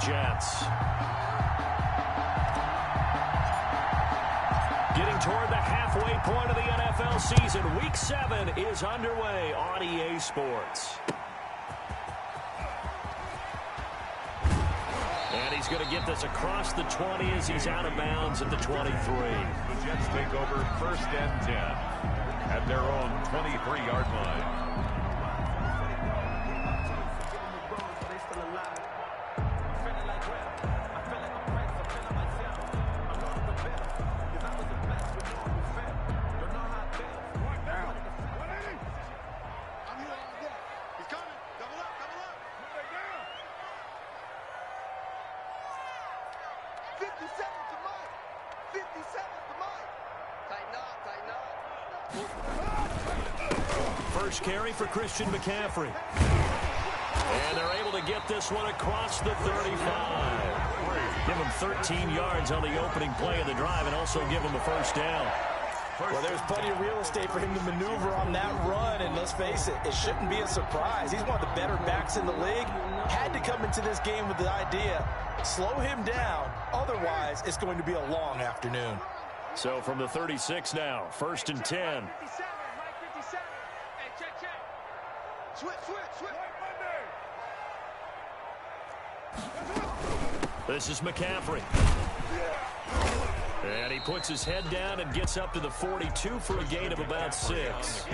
Jets. Getting toward the halfway point of the NFL season. Week 7 is underway on EA Sports. And he's going to get this across the 20 as he's out of bounds at the 23. The Jets take over 1st and 10 at their own 23-yard line. First carry for Christian McCaffrey. And they're able to get this one across the 35. Give him 13 yards on the opening play of the drive and also give him a first down. Well, there's plenty of real estate for him to maneuver on that run, and let's face it, it shouldn't be a surprise. He's one of the better backs in the league. Had to come into this game with the idea, slow him down, otherwise it's going to be a long afternoon. So from the 36 now, 1st and 10. This is McCaffrey. And he puts his head down and gets up to the 42 for a gain of about 6.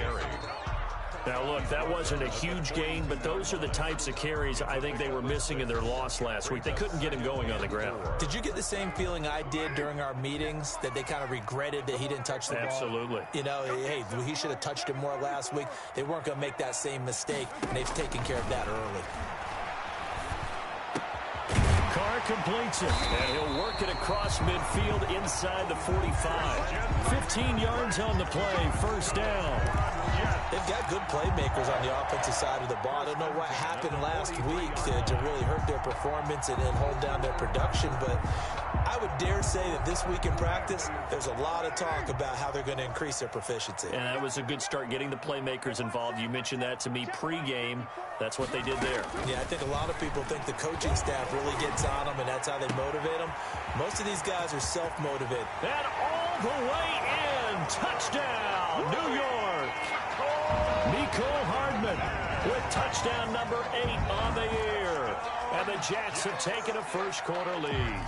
Now, look, that wasn't a huge gain, but those are the types of carries I think they were missing in their loss last week. They couldn't get him going on the ground. Did you get the same feeling I did during our meetings, that they kind of regretted that he didn't touch the ball? Absolutely. You know, hey, he should have touched it more last week. They weren't going to make that same mistake, and they've taken care of that early. Carr completes it, and he'll work it across midfield inside the 45. 15 yards on the play, first down. They've got good playmakers on the offensive side of the ball. I don't know what happened last week to really hurt their performance and hold down their production, but I would dare say that this week in practice, there's a lot of talk about how they're going to increase their proficiency. And that was a good start, getting the playmakers involved. You mentioned that to me pregame. That's what they did there. Yeah, I think a lot of people think the coaching staff really gets on them, and that's how they motivate them. Most of these guys are self-motivated. And all the way in, touchdown, New York. Nicole Hardman with touchdown number 8 on the year. And the Jets have taken a first-quarter lead.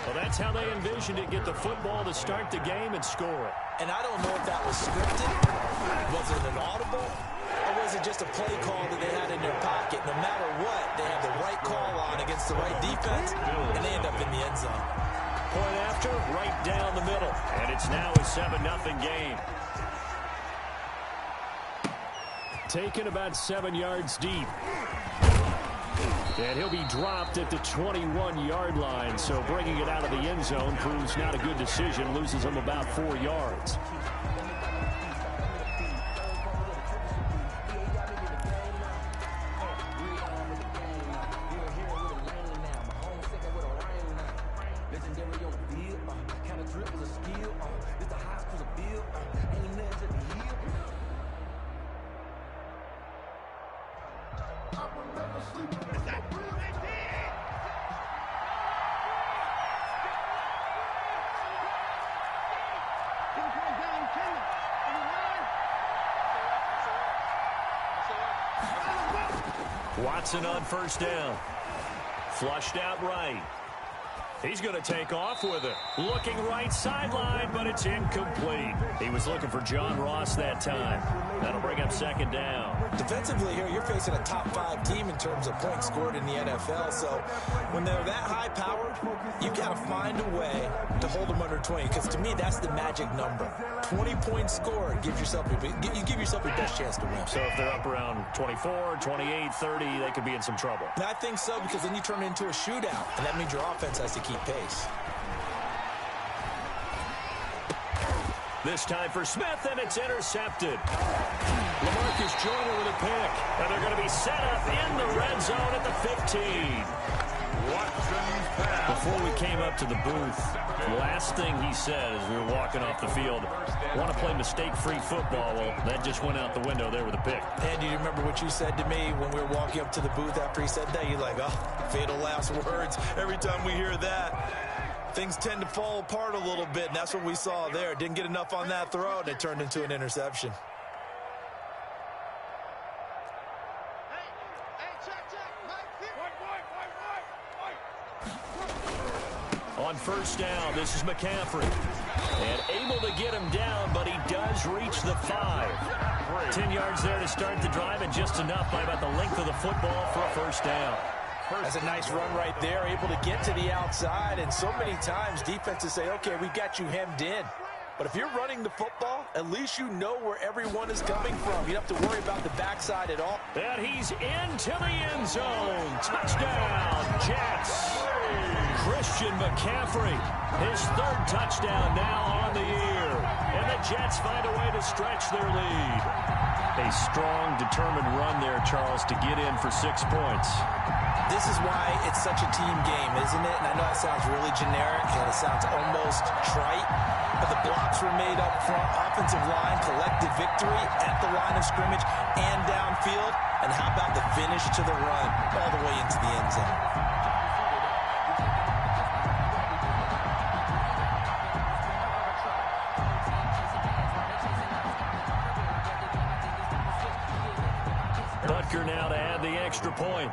Well, that's how they envisioned it, get the football to start the game and score it. And I don't know if that was scripted, was it an audible, or was it just a play call that they had in their pocket? No matter what, they have the right call on against the right defense, and they end up in the end zone. Point after, right down the middle. And it's now a 7-0 game. Taken about 7 yards deep. And he'll be dropped at the 21-yard line, so bringing it out of the end zone proves not a good decision, loses him about 4 yards. Watson on first down. Flushed out right. He's going to take off with it. Looking right sideline, but it's incomplete. He was looking for John Ross that time. That'll bring up second down. Defensively here, you're facing a top-5 team in terms of points scored in the NFL. So when they're that high-powered, you got to find a way to hold them under 20. Because to me, that's the magic number. 20 points scored, you give yourself your best chance to win. So if they're up around 24, 28, 30, they could be in some trouble. And I think so, because then you turn it into a shootout, and that means your offense has to keep pace. This time for Smith, and it's intercepted. LaMarcus Joyner with a pick, and they're going to be set up in the red zone at the 15. Before we came up to the booth, the last thing he said as we were walking off the field, want to play mistake-free football. Well, that just went out the window there with a pick. And do you remember what you said to me when we were walking up to the booth after he said that? You're like, oh, fatal last words. Every time we hear that, things tend to fall apart a little bit, and that's what we saw there. Didn't get enough on that throw, and it turned into an interception. On first down, this is McCaffrey. And able to get him down, but he does reach the 5. 10 yards there to start the drive, and just enough by about the length of the football for a first down. That's a nice run right there, able to get to the outside, and so many times defenses say, okay, we got you hemmed in. But if you're running the football, at least you know where everyone is coming from. You don't have to worry about the backside at all. And he's into the end zone. Touchdown, Jets. Christian McCaffrey, his 3rd touchdown now on the year. And the Jets find a way to stretch their lead. A strong, determined run there, Charles, to get in for 6 points. This is why it's such a team game, isn't it? And I know it sounds really generic and it sounds almost trite, but the blocks were made up front, offensive line, collective victory at the line of scrimmage and downfield. And how about the finish to the run all the way into the end zone? Butker now to add the extra point.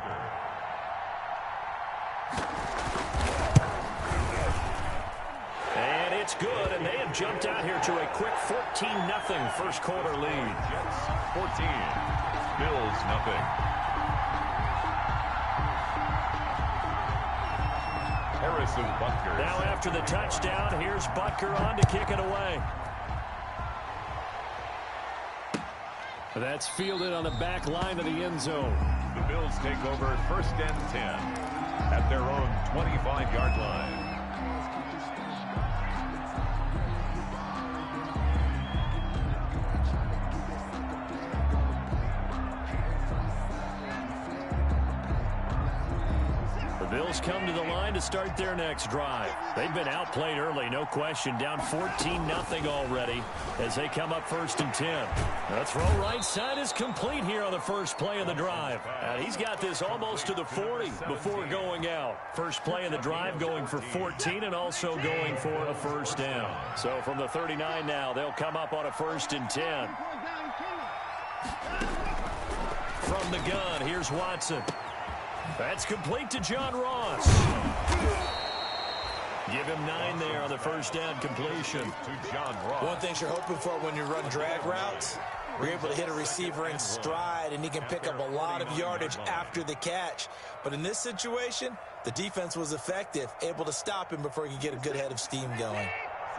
And it's good, and they have jumped out here to a quick 14-0 first quarter lead. Jets 14, Bills nothing. Harrison Butker. Now after the touchdown, here's Butker on to kick it away. That's fielded on the back line of the end zone. The Bills take over first and 10 at their own 25-yard line. The Bills come to the line to start their next drive. They've been outplayed early, no question. Down 14-0 already as they come up first and 10. The throw right side is complete here on the first play of the drive. And he's got this almost to the 40 before going out. First play of the drive going for 14 and also going for a first down. So from the 39 now, they'll come up on a first and 10. From the gun, here's Watson. That's complete to John Ross. Give him 9 there on the first down completion. To John Ross. One thing you're hoping for when you run drag routes, you're able to hit a receiver in stride, and he can pick up a lot of yardage after the catch. But in this situation, the defense was effective, able to stop him before he could get a good head of steam going.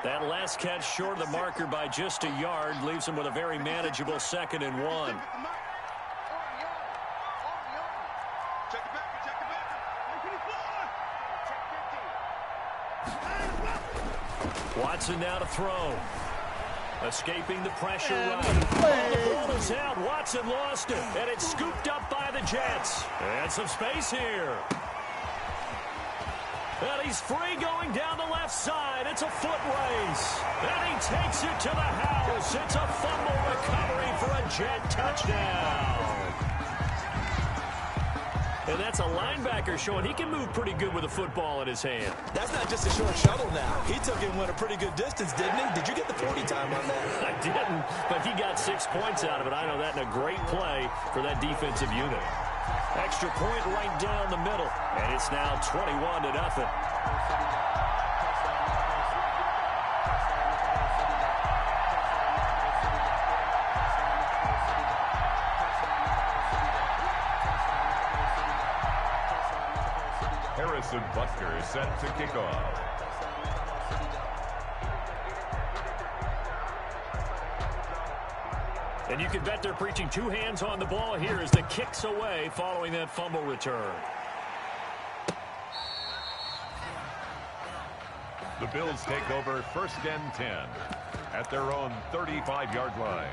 That last catch short of the marker by just a yard leaves him with a very manageable 2nd and 1. Watson now to throw. Escaping the pressure right. Oh, the ball is out. Watson lost it. And it's scooped up by the Jets. And some space here. And he's free going down the left side. It's a foot race. And he takes it to the house. It's a fumble recovery for a Jet touchdown. And that's a linebacker showing he can move pretty good with a football in his hand. That's not just a short shuttle now. He took it and went a pretty good distance, didn't he? Did you get the 40 time on that? I didn't, but he got 6 points out of it. I know that in a great play for that defensive unit. Extra point right down the middle, and it's now 21-0. Harrison Butker is set to kick off. And you can bet they're preaching 2 hands on the ball here as the kick's away following that fumble return. The Bills take over first and 10 at their own 35-yard line.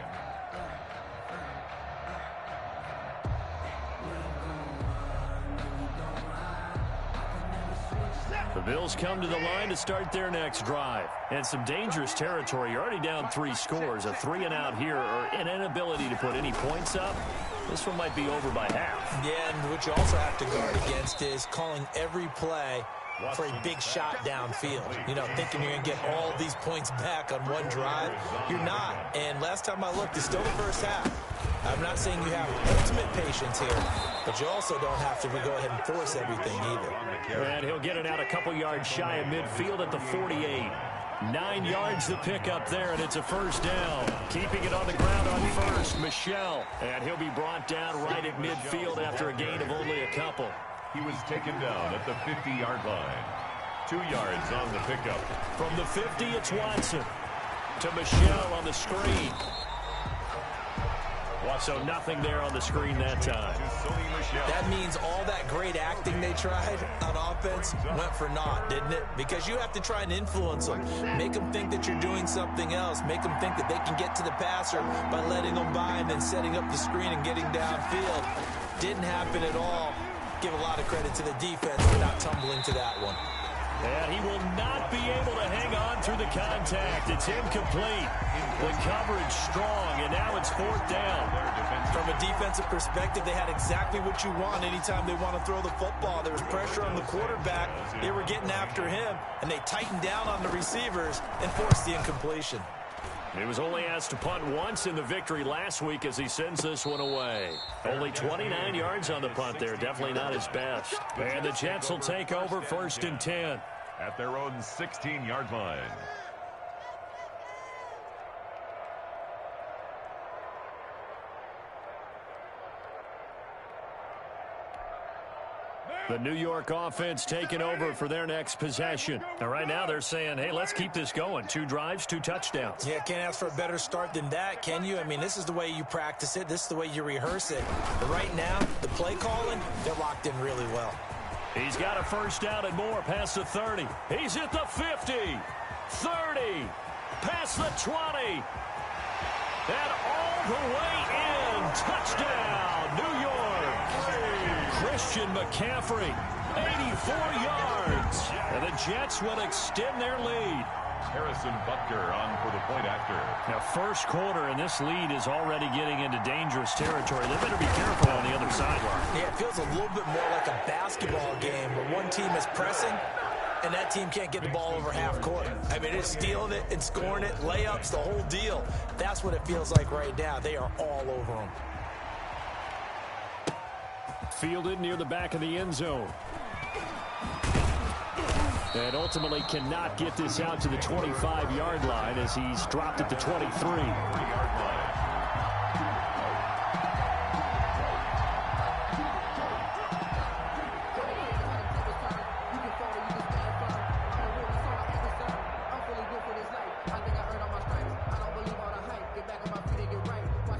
The Bills come to the line to start their next drive. And some dangerous territory. You're already down 3 scores. A 3-and-out here or an inability to put any points up. This one might be over by half. Yeah, and what you also have to guard against is calling every play for a big shot downfield. You know, thinking you're going to get all these points back on one drive. You're not. And last time I looked, it's still the first half. I'm not saying you have ultimate patience here, but you also don't have to go ahead and force everything either. And he'll get it out a couple yards shy of midfield at the 48. 9 yards to pick up there, and it's a first down. Keeping it on the ground on first, Michel. And he'll be brought down right at midfield after a gain of only a couple. He was taken down at the 50-yard line. 2 yards on the pickup. From the 50, it's Watson. To Michel on the screen. So nothing there on the screen that time. That means all that great acting they tried on offense went for naught, didn't it? Because you have to try and influence them. Make them think that you're doing something else. Make them think that they can get to the passer by letting them by and then setting up the screen and getting downfield. Didn't happen at all. Give a lot of credit to the defense for not tumbling to that one. And he will not be able to hang on through the contact. It's incomplete. The coverage strong, and now it's 4th down. From a defensive perspective, they had exactly what you want anytime they want to throw the football. There was pressure on the quarterback. They were getting after him, and they tightened down on the receivers and forced the incompletion. He was only asked to punt once in the victory last week as he sends this one away. Only 29 yards on the punt there. Definitely not his best. And the Jets will take over 1st and 10. At their own 16-yard line. The New York offense taking over for their next possession. Now, right now they're saying, hey, let's keep this going. 2 drives, 2 touchdowns. Yeah, can't ask for a better start than that, can you? I mean, this is the way you practice it. This is the way you rehearse it. But right now, the play calling, they're locked in really well. He's got a first down and more past the 30. He's at the 50, 30, past the 20, and all the way in. Touchdown, New York. Christian McCaffrey, 84 yards. And the Jets will extend their lead. Harrison Butker on for the point after. Now, first quarter, and this lead is already getting into dangerous territory. They better be careful on the other sideline. Yeah, it feels a little bit more like a basketball game where one team is pressing and that team can't get the ball over half court. I mean, it's stealing it and scoring it, layups, the whole deal. That's what it feels like right now. They are all over them. Fielded near the back of the end zone. And ultimately cannot get this out to the 25-yard line as he's dropped at the 23.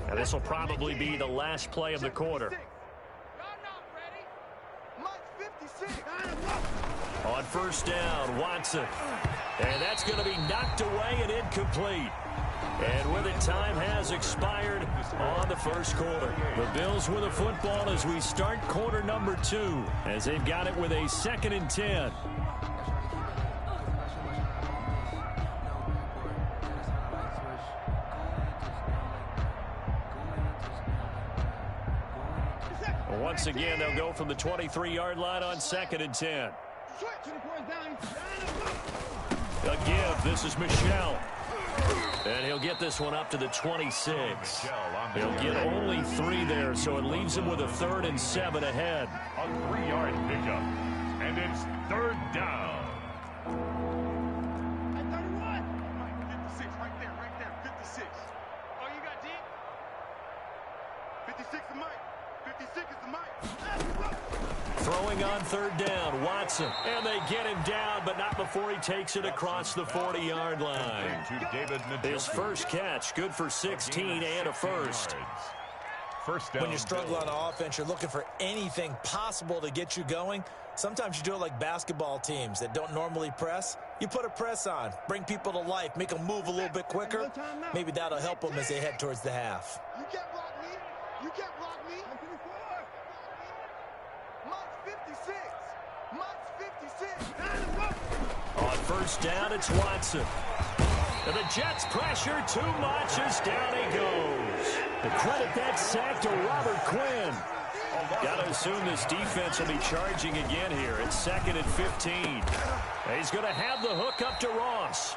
Now this will probably be the last play of the quarter. On first down, Watson. And that's going to be knocked away and incomplete. And with it, time has expired on the first quarter. The Bills with a football as we start quarter number 2, as they've got it with a 2nd and 10. Once again, they'll go from the 23-yard line on 2nd and 10. A give. This is Michel. And he'll get this one up to the 26. He'll get only 3 there, so it leaves him with a 3rd and 7 ahead. A 3-yard pickup. And it's 3rd down. At 31. 56, right there, 56. Oh, you got deep? 56 is Mike. 56 is the Mike. Throwing on 3rd down, Watson. And they get him down, but not before he takes it across the 40-yard line. His first catch, good for 16 and a first. First down. When you struggle on offense, you're looking for anything possible to get you going. Sometimes you do it like basketball teams that don't normally press. You put a press on, bring people to life, make them move a little bit quicker. Maybe that'll help them as they head towards the half. You can't block me. You can't block me. Mike's 56. Mike's 56. first down. It's Watson. And the Jets pressure too much as down he goes. To credit that sack to Robert Quinn. Got to assume this defense will be charging again here. It's 2nd and 15. He's going to have the hook up to Ross.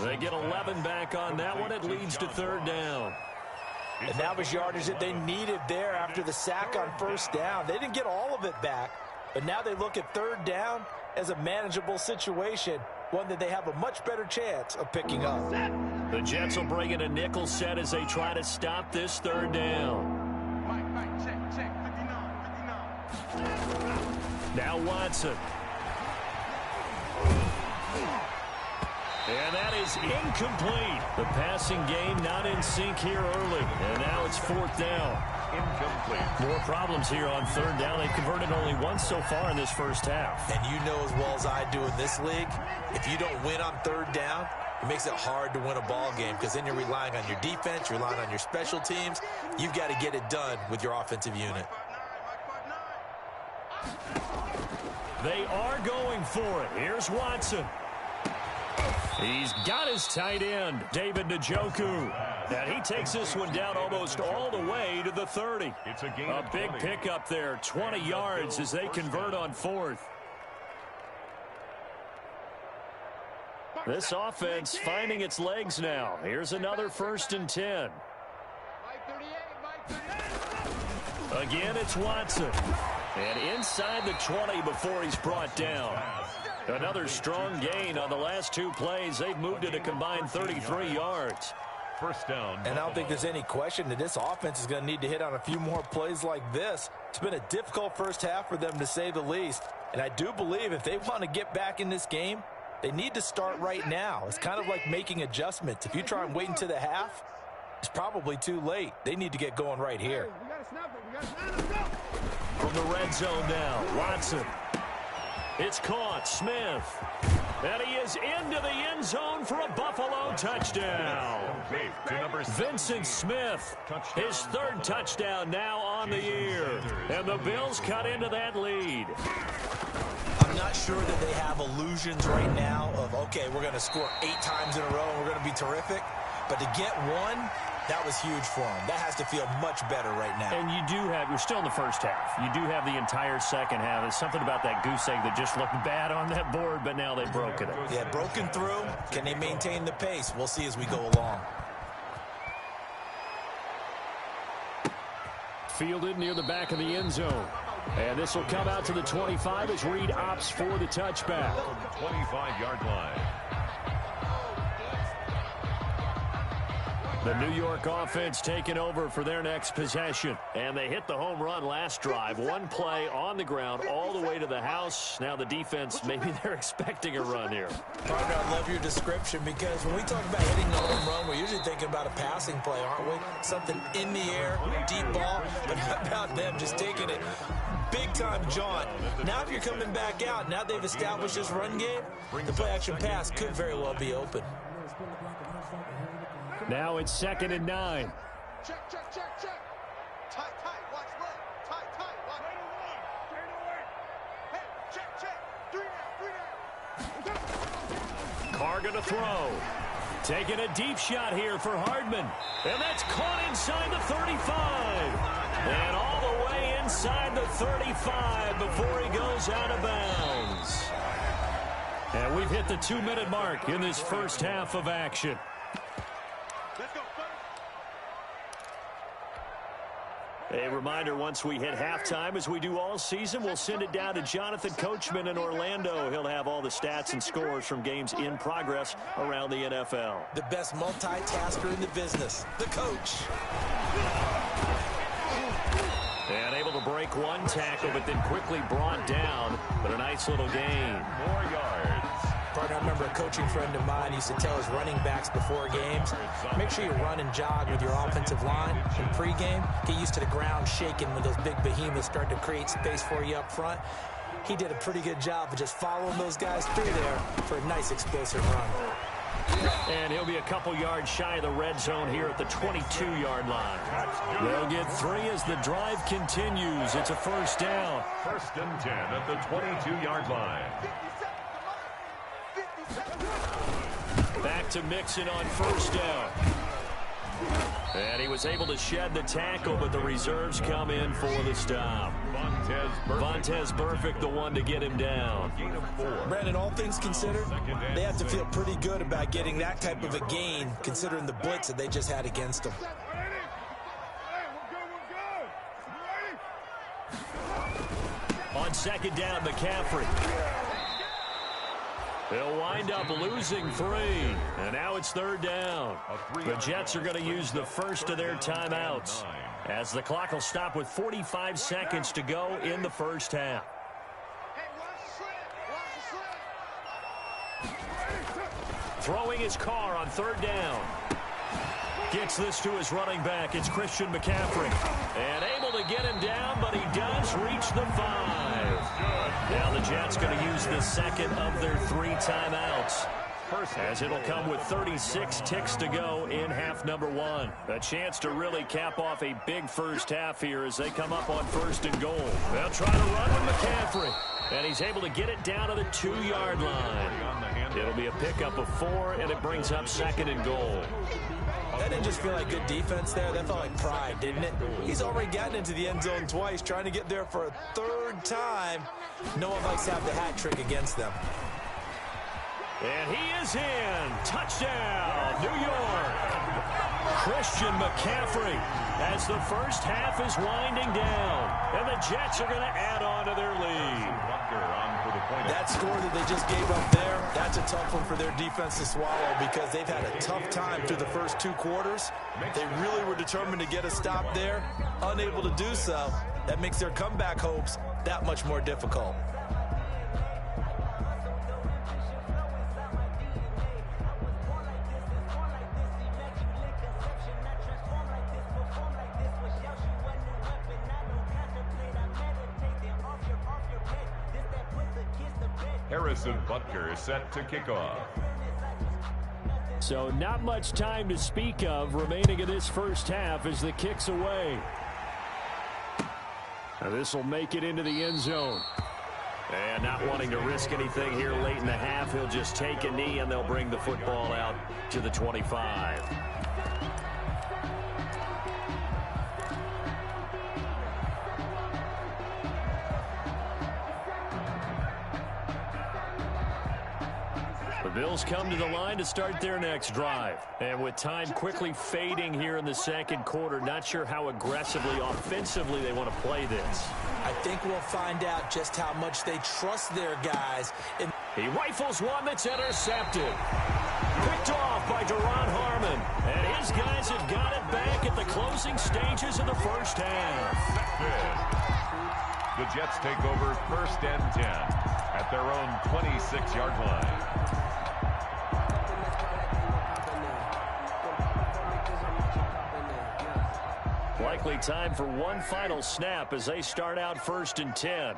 They get 11 back on that one. It leads to 3rd down. And that was yardage that they needed there after the sack on first down. They didn't get all of it back, but now they look at 3rd down as a manageable situation, one that they have a much better chance of picking up. The Jets will bring in a nickel set as they try to stop this 3rd down. Check, 59. Now Watson. And that is incomplete. The passing game not in sync here early. And now it's 4th down. Incomplete. More problems here on 3rd down. They've converted only once so far in this first half. And you know as well as I do in this league, if you don't win on 3rd down, it makes it hard to win a ball game because then you're relying on your defense, you're relying on your special teams. You've got to get it done with your offensive unit. They are going for it. Here's Watson. He's got his tight end, David Njoku. And he takes this one down almost all the way to the 30. It's a big pickup there, 20 yards as they convert on 4th. This offense finding its legs now. Here's another 1st and 10. Again, it's Watson. And inside the 20 before he's brought down. Another strong gain on the last 2 plays. They've moved it a combined 33 yards. First down. And I don't think there's any question that this offense is going to need to hit on a few more plays like this. It's been a difficult first half for them, to say the least. And I do believe if they want to get back in this game, they need to start right now. It's kind of like making adjustments. If you try and wait until the half, it's probably too late. They need to get going right here. From the red zone now, Watson. It's caught. Smith. And he is into the end zone for a Buffalo touchdown. Vincent Smith, his 3rd touchdown now on the year. And the Bills cut into that lead. I'm not sure that they have illusions right now of, okay, we're going to score 8 times in a row and we're going to be terrific. But to get one, that was huge for them. That has to feel much better right now. And you're still in the first half. You do have the entire second half. There's something about that goose egg that just looked bad on that board, but now they've broken it. Yeah, broken through. Can they maintain the pace? We'll see as we go along. Fielded near the back of the end zone. And this will come out to the 25 as Reed opts for the touchback. 25-yard line. The New York offense taking over for their next possession. And they hit the home run last drive. 1 play on the ground all the way to the house. Now the defense, maybe they're expecting a run here. Parker, I love your description because when we talk about hitting the home run, we're usually thinking about a passing play, aren't we? Something in the air, deep ball. But how about them just taking it big-time jaunt? Now if you're coming back out, now they've established this run game, the play-action pass could very well be open. Now it's 2nd and 9. Check. Tight, watch left. Tight, watch right. Hey, check. 3 down. Carr gonna throw. Taking a deep shot here for Hardman. And that's caught inside the 35. And all the way inside the 35 before he goes out of bounds. And we've hit the 2-minute mark in this first half of action. A reminder, once we hit halftime, as we do all season, we'll send it down to Jonathan Coachman in Orlando. He'll have all the stats and scores from games in progress around the NFL. The best multitasker in the business, the coach. And able to break 1 tackle, but then quickly brought down. But a nice little gain. More yards. Partner, I remember a coaching friend of mine used to tell his running backs before games, make sure you run and jog with your offensive line in pregame. Get used to the ground shaking when those big behemoths start to create space for you up front. He did a pretty good job of just following those guys through there for a nice explosive run. And he'll be a couple yards shy of the red zone here at the 22-yard line. They'll get 3 as the drive continues. It's a first down. 1st and 10 at the 22-yard line. Back to Mixon on first down. And he was able to shed the tackle, but the reserves come in for the stop. Vontez Burfict, the one to get him down. Brandon, all things considered, they have to feel pretty good about getting that type of a gain, considering the blitz that they just had against them. On second down, McCaffrey. They'll wind up losing 3, and now it's third down. The Jets are going to use the first of their timeouts, as the clock will stop with 45 seconds to go in the first half. Throwing his car on third down. Gets this to his running back. It's Christian McCaffrey. And able to get him down, but he does reach the 5. Now the Jets going to use the second of their 3 timeouts, as it'll come with 36 ticks to go in half number 1. A chance to really cap off a big first half here as they come up on first and goal. They'll try to run with McCaffrey, and he's able to get it down to the 2-yard line. It'll be a pickup of 4, and it brings up second and goal. That didn't just feel like good defense there. That felt like pride, didn't it? He's already gotten into the end zone twice, trying to get there for a 3rd time. No one likes to have the hat trick against them. And he is in. Touchdown, New York. Christian McCaffrey, as the first half is winding down. And the Jets are going to add on to their lead. That score that they just gave up there, that's a tough one for their defense to swallow, because they've had a tough time through the first 2 quarters. They really were determined to get a stop there, unable to do so. That makes their comeback hopes that much more difficult. Harrison Butker is set to kick off. So not much time to speak of remaining in this first half as the kick's away. Now this will make it into the end zone. And not wanting to risk anything here late in the half, he'll just take a knee and they'll bring the football out to the 25. The Bills come to the line to start their next drive. And with time quickly fading here in the second quarter, not sure how aggressively, offensively they want to play this. I think we'll find out just how much they trust their guys. He rifles one that's intercepted. Picked off by Duron Harmon. And his guys have got it back at the closing stages of the first half. The Jets take over first and 10 at their own 26-yard line. Likely time for one final snap as they start out first and 10.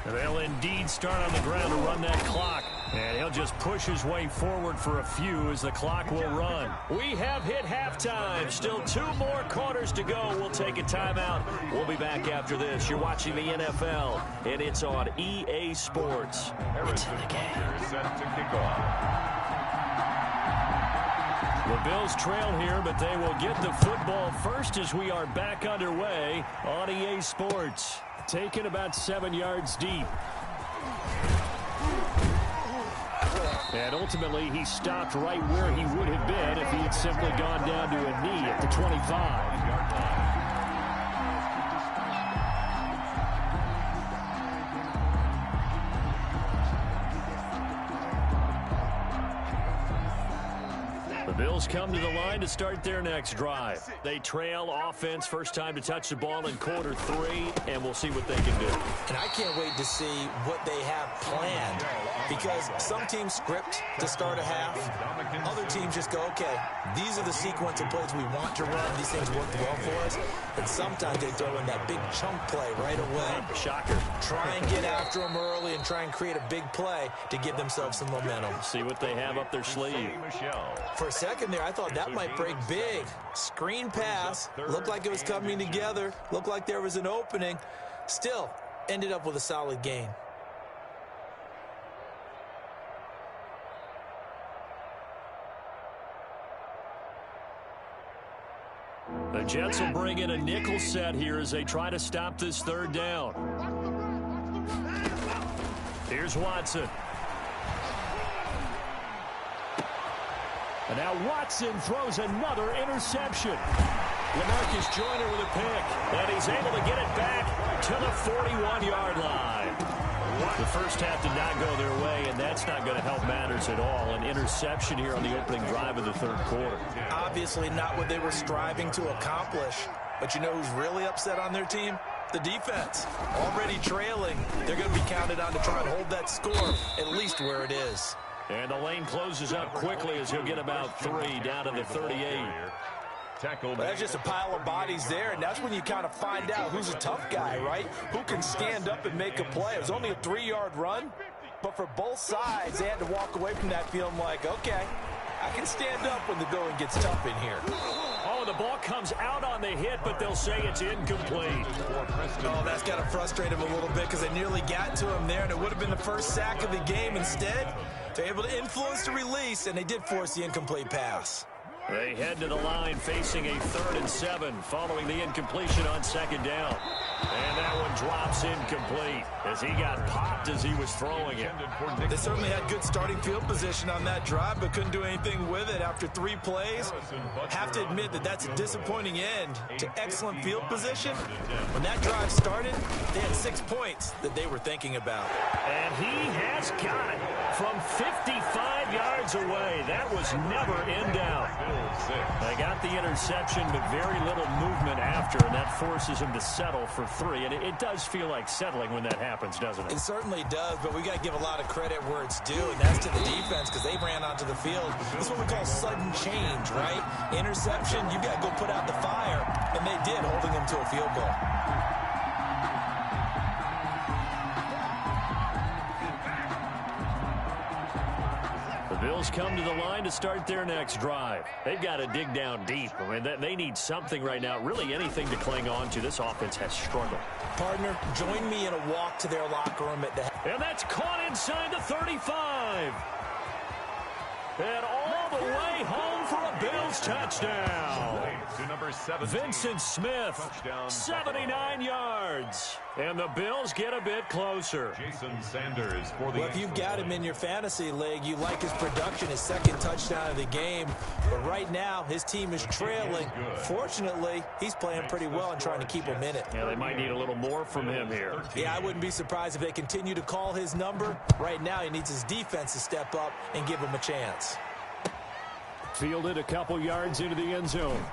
They'll indeed start on the ground to run that clock. And he'll just push his way forward for a few as the clock will run. We have hit halftime. Still 2 more quarters to go. We'll take a timeout. We'll be back after this. You're watching the NFL, and it's on EA Sports. It's in the game. Set to kick off. The Bills trail here, but they will get the football first as we are back underway on EA Sports. Taken about 7 yards deep. And ultimately, he stopped right where he would have been if he had simply gone down to a knee at the 25. Bills come to the line to start their next drive. They trail offense, first time to touch the ball in quarter 3, and we'll see what they can do. And I can't wait to see what they have planned, because some teams script to start a half. Other teams just go, okay, these are the sequence of plays we want to run. These things work well for us. And sometimes they throw in that big chunk play right away. Shocker. Try and get after them early and try and create a big play to give themselves some momentum. See what they have up their sleeve. For a second there, I thought that might break big. Screen pass. Looked like it was coming together. Looked like there was an opening. Still, ended up with a solid gain. The Jets will bring in a nickel set here as they try to stop this third down. Here's Watson. And now Watson throws another interception. LaMarcus Joyner with a pick, and he's able to get it back to the 41-yard line. The first half did not go their way, and that's not going to help matters at all. An interception here on the opening drive of the third quarter. Obviously not what they were striving to accomplish. But you know who's really upset on their team? The defense. Already trailing. They're going to be counted on to try and hold that score at least where it is. And the lane closes up quickly as he'll get about 3 down to the 38. Well, that's just a pile of bodies there, and that's when you kind of find out who's a tough guy, right? Who can stand up and make a play. It was only a 3-yard run, but for both sides, they had to walk away from that feeling like, okay, I can stand up when the going gets tough in here. Oh, the ball comes out on the hit, but they'll say it's incomplete. Oh, that's got to frustrate him a little bit because they nearly got to him there, and it would have been the first sack of the game. Instead, they're able to influence the release, and they did force the incomplete pass. They head to the line facing a 3rd and 7 following the incompletion on 2nd down. And that one drops incomplete as he got popped as he was throwing it. They certainly had good starting field position on that drive, but couldn't do anything with it after 3 plays. Have to admit that that's a disappointing end to excellent field position. When that drive started, they had 6 points that they were thinking about. And he has got it from 55 yards away. That was never in doubt. They got the interception, but very little movement after, and that forces him to settle for 3. And it does feel like settling when that happens, doesn't it? It certainly does, but we got to give a lot of credit where it's due, and that's to the defense because they ran onto the field. This is what we call sudden change, right? Interception, you got to go put out the fire, and they did, holding them to a field goal. Bills come to the line to start their next drive. They've got to dig down deep. I mean, they need something right now, really anything to cling on to. This offense has struggled. Partner, join me in a walk to their locker room at the... And that's caught inside the 35. And all the way home for a Bills touchdown. To number 7, Vincent Smith, 79 yards. And the Bills get a bit closer. Jason Sanders for the... Well, if you've got him in your fantasy league, you like his production, his 2nd touchdown of the game. But right now, his team is trailing. Fortunately, he's playing pretty well and trying to keep him in it. Yeah, they might need a little more from him here. Yeah, I wouldn't be surprised if they continue to call his number. Right now, he needs his defense to step up and give him a chance. Fielded a couple yards into the end zone.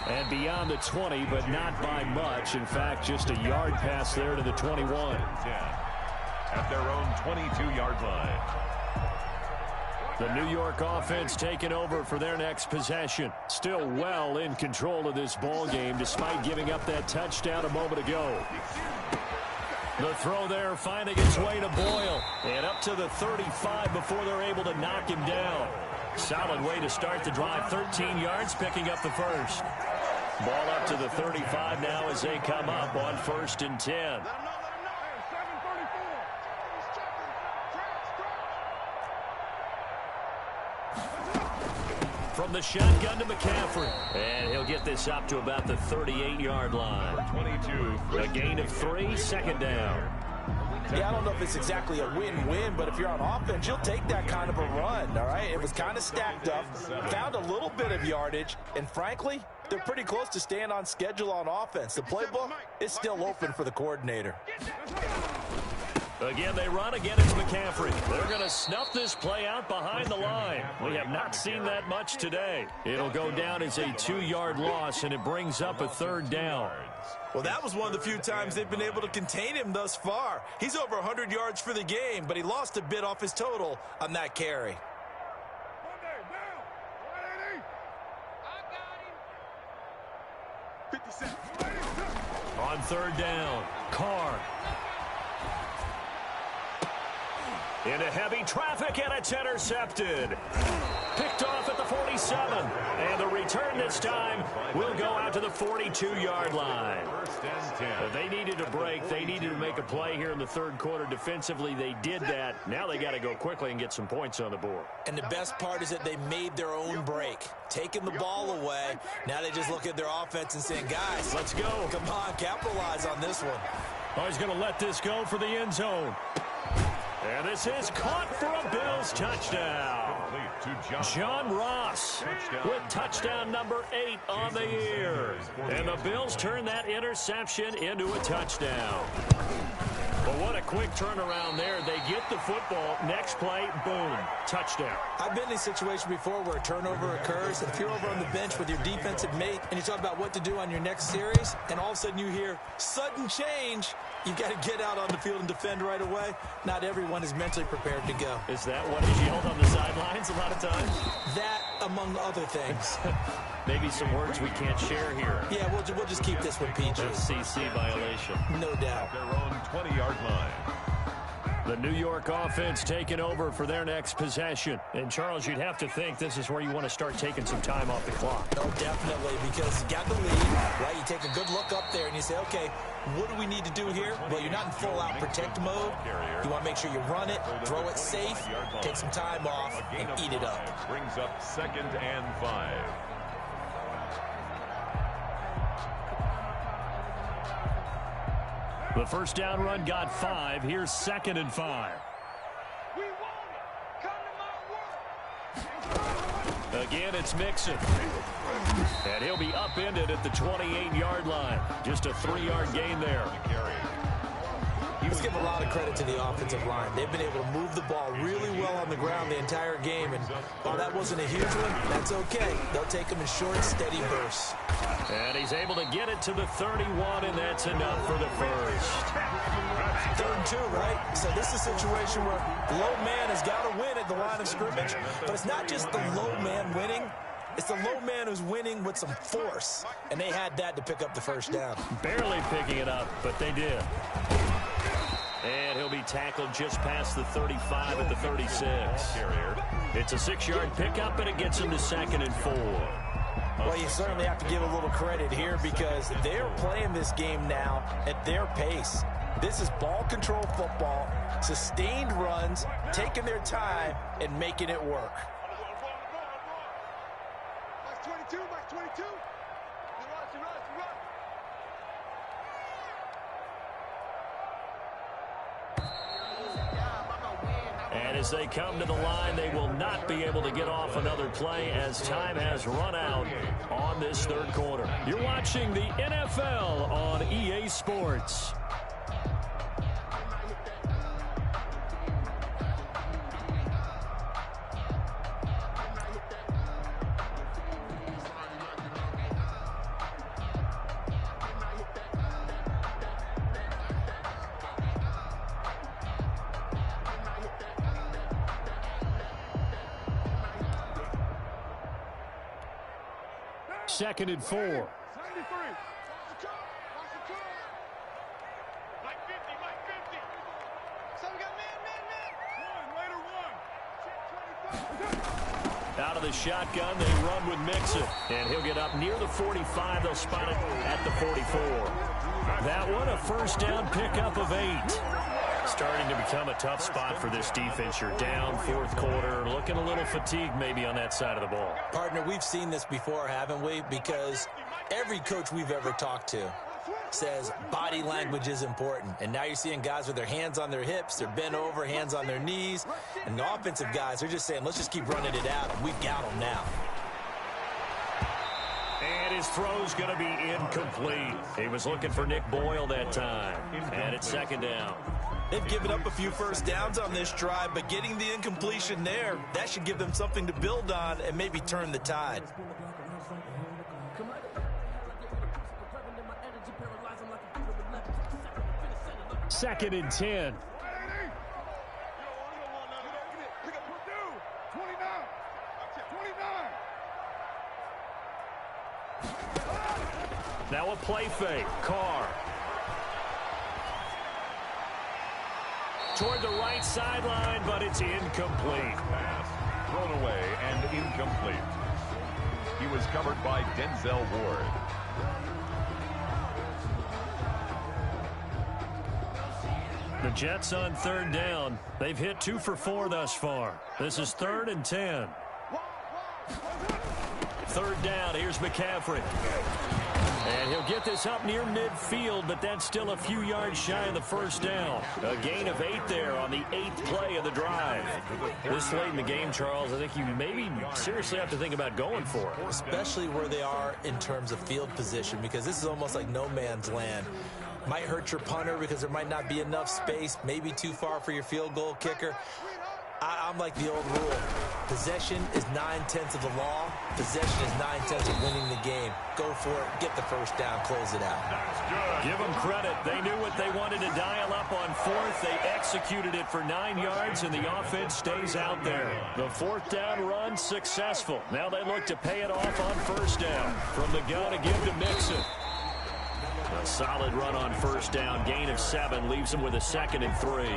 And beyond the 20, but not by much. In fact, just a yard pass there to the 21. At their own 22-yard line. The New York offense taking over for their next possession. Still well in control of this ball game despite giving up that touchdown a moment ago. The throw there finding its way to Boyle. And up to the 35 before they're able to knock him down. Solid way to start the drive. 13 yards picking up the first. Ball up to the 35 now as they come up on 1st and 10. From the shotgun to McCaffrey. And he'll get this up to about the 38-yard line. 22. A gain of 3, 2nd down. Yeah, I don't know if it's exactly a win-win, but if you're on offense, you'll take that kind of a run, all right? It was kind of stacked up, found a little bit of yardage, and frankly, they're pretty close to staying on schedule on offense. The playbook is still open for the coordinator. Again, they run. Again, it's McCaffrey. They're going to snuff this play out behind the line. We have not seen that much today. It'll go down as a 2-yard loss, and it brings up a 3rd down. Well, that was one of the few times they've been able to contain him thus far. He's over 100 yards for the game, but he lost a bit off his total on that carry. On 3rd down, Carr. Into heavy traffic, and it's intercepted. Picked off at the 47. And the return this time will go out to the 42-yard line. They needed a break. They needed to make a play here in the third quarter. Defensively, they did that. Now they got to go quickly and get some points on the board. And the best part is that they made their own break. Taking the ball away. Now they just look at their offense and saying, guys, let's go. Come on, capitalize on this one. Oh, he's going to let this go for the end zone. And this is caught for a Bills touchdown. John Ross with touchdown number 8 on the year. And the Bills turn that interception into a touchdown. But what a quick turnaround there. They get the football. Next play, boom, touchdown. I've been in a situation before where a turnover occurs. If you're over on the bench with your defensive mate and you talk about what to do on your next series, and all of a sudden you hear sudden change, you've got to get out on the field and defend right away. Not everyone is mentally prepared to go. Is that what is yelled on the sidelines a lot of times? That, among other things. Maybe some words we can't share here. Yeah, we'll just keep this one PG. FCC violation. No doubt. Their own 20-yard line. The New York offense taking over for their next possession. And, Charles, you'd have to think this is where you want to start taking some time off the clock. Oh, definitely, because you got the lead, right? You take a good look up there and you say, okay, what do we need to do here? Well, you're not in full-out protect mode. You want to make sure you run it, throw it safe, take some time off, and eat it up. Brings up 2nd and 5. The first down run got 5. Here's 2nd and 5. We want it. Come to my work. Again, it's Mixon. And he'll be upended at the 28-yard line. Just a 3-yard gain there. Let's give a lot of credit to the offensive line. They've been able to move the ball really well on the ground the entire game. And while that wasn't a huge one, that's okay. They'll take them in short, steady bursts. And he's able to get it to the 31, and that's enough for the first. 3rd and 2, right? So this is a situation where the low man has got to win at the line of scrimmage. But it's not just the low man winning. It's the low man who's winning with some force. And they had that to pick up the first down. Barely picking it up, but they did. And he'll be tackled just past the 35 at the 36. It's a 6-yard pickup, and it gets him to 2nd and 4. Well, you certainly have to give a little credit here because they're playing this game now at their pace. This is ball control football, sustained runs, taking their time, and making it work. Max 22, Max 22. You run. And as they come to the line, they will not be able to get off another play as time has run out on this third quarter. You're watching the NFL on EA Sports. Second and 4. 93. Mike 50. So we got man. Out of the shotgun, they run with Mixon. And he'll get up near the 45. They'll spot it at the 44. That one, a first down pickup of 8. Starting to become a tough spot for this defense. You're down, fourth quarter, looking a little fatigued maybe on that side of the ball. Partner, we've seen this before, haven't we? Because every coach we've ever talked to says body language is important. And now you're seeing guys with their hands on their hips, they're bent over, hands on their knees. And the offensive guys, they're just saying, let's just keep running it out, and we've got them now. And his throw's going to be incomplete. He was looking for Nick Boyle that time. And it's 2nd down. They've given up a few first downs on this drive, but getting the incompletion there, that should give them something to build on and maybe turn the tide. Second and 10. Now a play fake. Carr. toward the right sideline, but it's incomplete. Pass thrown away and incomplete. He was covered by Denzel Ward. The Jets on third down. They've hit 2 for 4 thus far. This is 3rd and 10. Third down, here's McCaffrey. And he'll get this up near midfield, but that's still a few yards shy of the first down. A gain of 8 there on the 8th play of the drive. This late in the game, Charles, I think you maybe seriously have to think about going for it. Especially where they are in terms of field position, because this is almost like no man's land. Might hurt your punter because there might not be enough space, maybe too far for your field goal kicker. I'm like the old rule. Possession is 9/10 of the law. Possession is 9/10 of winning the game. Go for it. Get the first down. Close it out. Give them credit. They knew what they wanted to dial up on 4th. They executed it for 9 yards, and the offense stays out there. The 4th down run successful. Now they look to pay it off on 1st down. From the gun to give to Mixon. A solid run on 1st down. Gain of 7 leaves them with a 2nd and 3.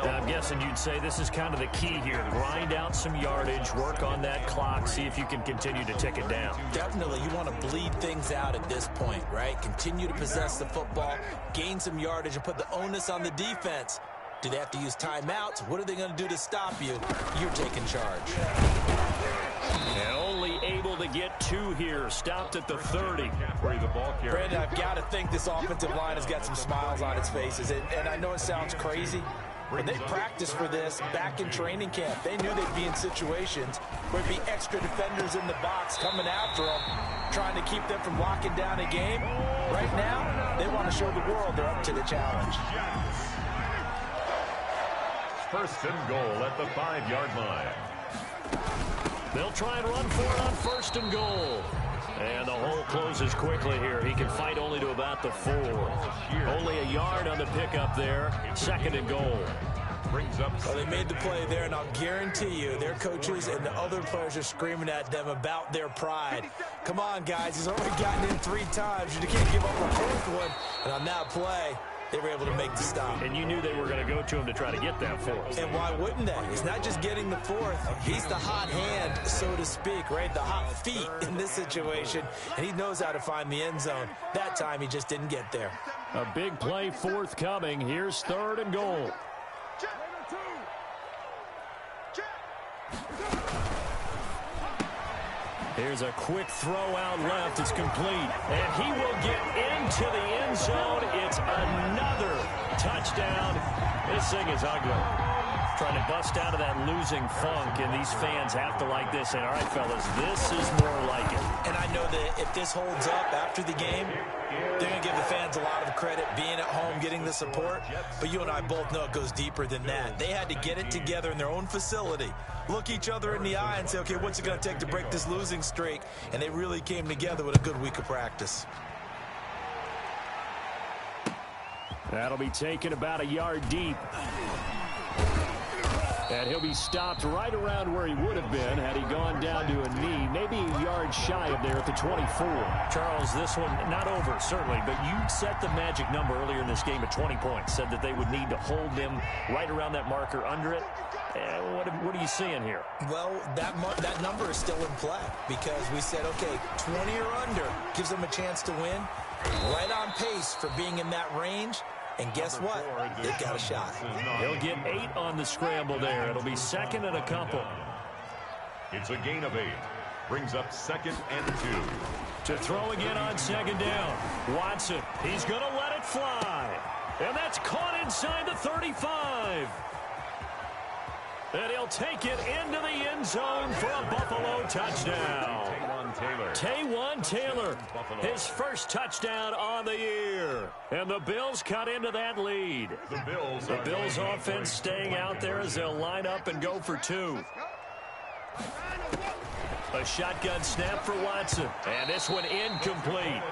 I'm guessing you'd say this is kind of the key here. Grind out some yardage, work on that clock, see if you can continue to tick it down. Definitely, you want to bleed things out at this point, right? Continue to possess the football, gain some yardage, and put the onus on the defense. Do they have to use timeouts? What are they going to do to stop you? You're taking charge. And only able to get 2 here. Stopped at the 30. Brandon, I've got to think this offensive line has got some smiles on its faces. And I know it sounds crazy, but they practiced for this back in training camp. They knew they'd be in situations where there'd be extra defenders in the box coming after them, trying to keep them from locking down a game. Right now, they want to show the world they're up to the challenge. 1st and goal at the 5-yard line. They'll try and run for it on 1st and goal. And the hole closes quickly here. He can fight only to about the 4. Only a yard on the pickup there. 2nd and goal. Well, they made the play there, and I'll guarantee you their coaches and the other players are screaming at them about their pride. Come on, guys. He's already gotten in 3 times. You can't give up a 4th one. And on that play, they were able to make the stop. And you knew they were going to go to him to try to get that 4th. And why wouldn't they? He's not just getting the 4th. He's the hot hand, so to speak, right? The hot feet in this situation. And he knows how to find the end zone. That time, he just didn't get there. A big play forthcoming. Here's 3rd and goal. Here's a quick throw out left. It's complete. And he will get into the end zone. It's another touchdown. This thing is ugly. Trying to bust out of that losing funk, and these fans have to like this. And all right, fellas, this is more like it. And I know that if this holds up after the game, they're going to give the fans a lot of credit being at home, getting the support. But you and I both know it goes deeper than that. They had to get it together in their own facility, look each other in the eye and say, okay, what's it going to take to break this losing streak? And they really came together with a good week of practice. That'll be taken about a yard deep. And he'll be stopped right around where he would have been had he gone down to a knee, maybe a yard shy of there at the 24. Charles, this one not over, certainly, but you set the magic number earlier in this game at 20 points, said that they would need to hold them right around that marker under it. What are you seeing here? Well, that number is still in play because we said, okay, 20 or under gives them a chance to win. Right on pace for being in that range. And guess what? They've got a shot. He'll get 8 on the scramble there. It'll be 2nd and a couple. It's a gain of 8. Brings up 2nd and 2. To throw again on 2nd down. Watson, he's going to let it fly. And that's caught inside the 35. And he'll take it into the end zone for a Buffalo touchdown. Taywan Taylor, his first touchdown on the year. And the Bills cut into that lead. The Bills offense staying out there as they'll line up and go for 2. A shotgun snap for Watson. And this one incomplete.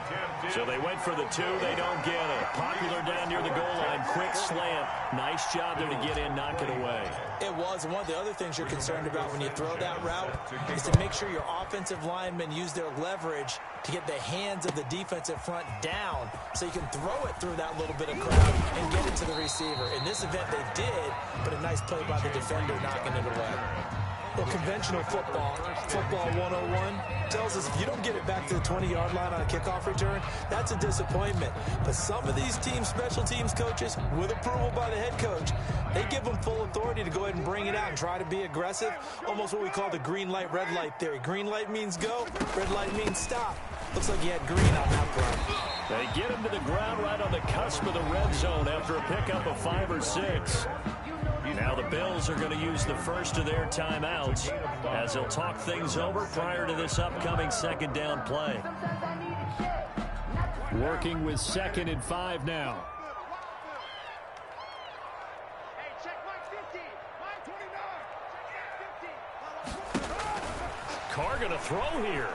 So they went for the 2. They don't get it. Popular down near the goal line run, quick slant. Nice job there to get in, knock it away. It was. One of the other things you're concerned about when you throw that route is to make sure your offensive linemen use their leverage to get the hands of the defensive front down so you can throw it through that little bit of crowd and get it to the receiver. In this event, they did, but a nice play by the defender knocking it away. Well, conventional football 101, tells us if you don't get it back to the 20-yard line on a kickoff return, that's a disappointment. But some of these teams, special teams coaches, with approval by the head coach, they give them full authority to go ahead and bring it out and try to be aggressive, almost what we call the green light, red light theory. Green light means go, red light means stop. Looks like he had green on that play. They get him to the ground right on the cusp of the red zone after a pickup of 5 or 6. Now the Bills are going to use the first of their timeouts as they'll talk things over prior to this upcoming second down play. Working with 2nd and 5 now. Carr going to throw here.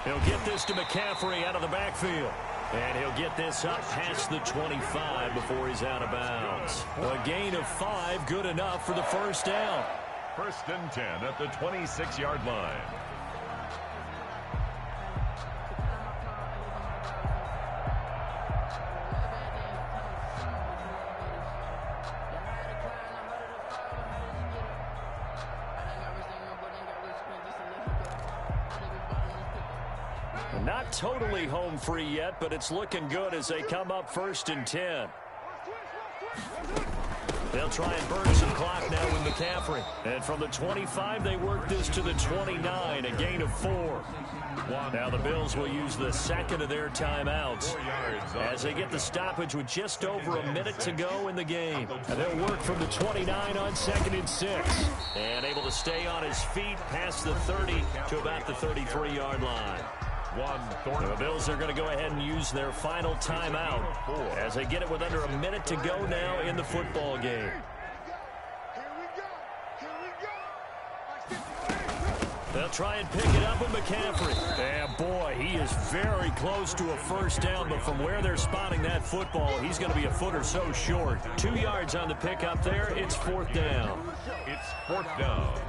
He'll get this to McCaffrey out of the backfield. And he'll get this up past the 25 before he's out of bounds. A gain of 5, good enough for the first down. 1st and 10 at the 26-yard line. Not totally home free yet, but it's looking good as they come up 1st and 10. They'll try and burn some clock now with McCaffrey. And from the 25, they work this to the 29, a gain of 4. Now the Bills will use the 2nd of their timeouts as they get the stoppage with just over a minute to go in the game. And they'll work from the 29 on 2nd and 6. And able to stay on his feet past the 30 to about the 33-yard line. The Bills are going to go ahead and use their final timeout as they get it with under a minute to go now in the football game. They'll try and pick it up with McCaffrey. And boy, he is very close to a first down, but from where they're spotting that football, he's going to be a foot or so short. 2 yards on the pickup there. It's 4th down. It's 4th down.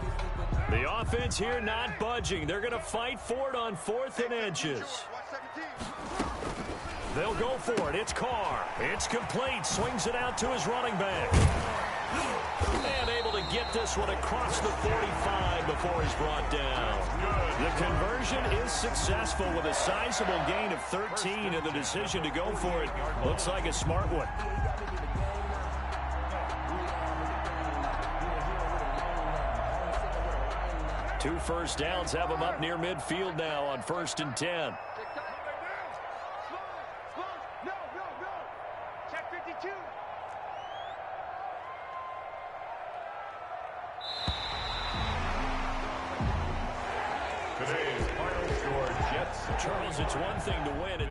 The offense here not budging. They're going to fight for it on 4th and inches. They'll go for it. It's Carr. It's complete. Swings it out to his running back. And able to get this one across the 45 before he's brought down. The conversion is successful with a sizable gain of 13, and the decision to go for it looks like a smart one. 2 first downs have them up near midfield now on 1st and 10. Check 52. Today's final score, Jets. Charles, it's one thing to win.